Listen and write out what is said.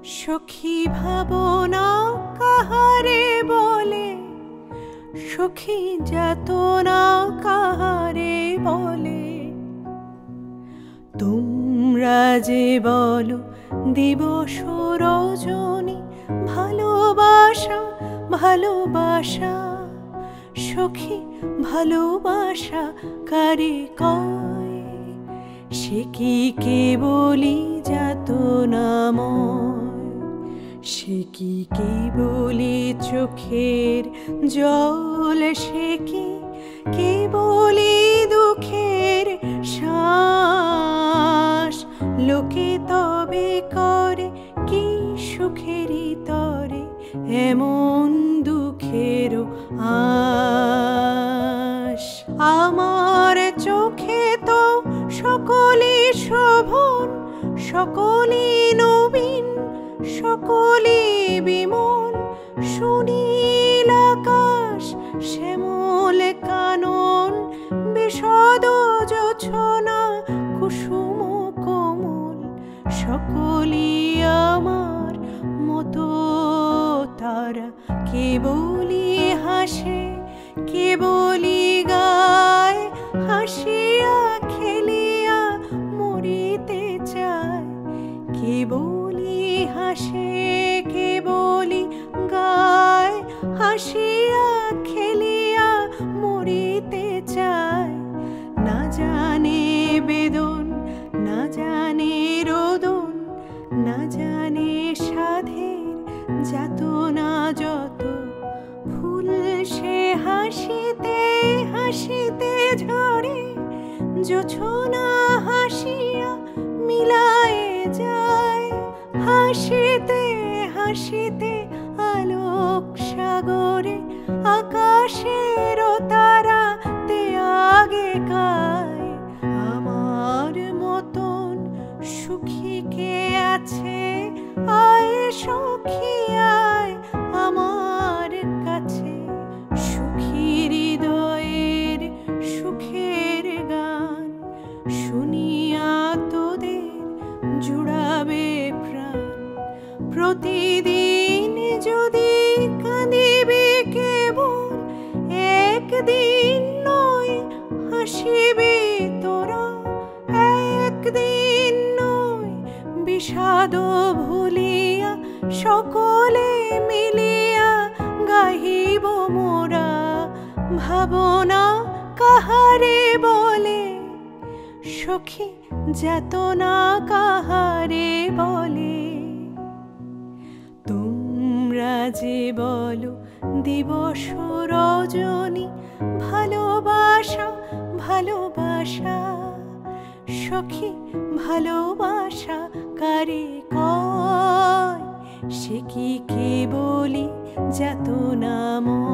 সখী ভাবনা কাহারে বলে, সখী যাতনা কাহারে বলে। তোমরা যে বলো দিবস রজনী ভালোবাসা ভালোবাসা, সখী ভালোবাসা কারে কয়? সে কি কেবলি যাতনাময়, সে কি কেবলি চোখের জল, সে কি কেবলি দুঃখের শ্বাস। লোকে তবে করে কি সুখেরই তরে এমন দুঃখেরও আশ। আমার চোখে তো সকলে শোভন, সকলে নবীন, সকলে বিমল। সুনীল আকাশ, শ্যামল কানন, বিশদ জোছনা, কুসুম কোমল। সকলি আমার মতো তারা, কেবলি হাসে কেবলি গায়। হাসিয়া খেলিয়া মরিতে চায়, কেবলি হাসে কেবলি গায়। হাসিয়া খেলিয়া মরিতে চায়। না জানে বেদন, না জানে রোদন, না জানে সাধের যাতনা যত। ফুল সে হাসিতে হাসিতে ঝরে, জোছনা হাসিয়া মিলায় যায়। হাসিতে হাসিতে আলোক সাগরে, আকাশের তারাতে আগে গায়। আমার মতন সুখী কে আছে? আয় সখী আয় আমার কাছে। সুখী হৃদয়ের সুখের গান শুনিয়া তোদের জুড়াবে প্রাণ। প্রতিদিন যদি কাঁদিবে কেবল, একদিন নয় হাসিবে তোরা। একদিন নয় বিষাদ ভুলিয়া, সকলে মিলিয়া গাহিব মোরা। ভাবনা কাহারে বলে, সখী যাতনা কাহারে বলে। তোমরা যে বলো দিবস রজনী ভালোবাসা ভালোবাসা, সখী ভালোবাসা কারে কয়? সে কি কেবলি যাতনাময়।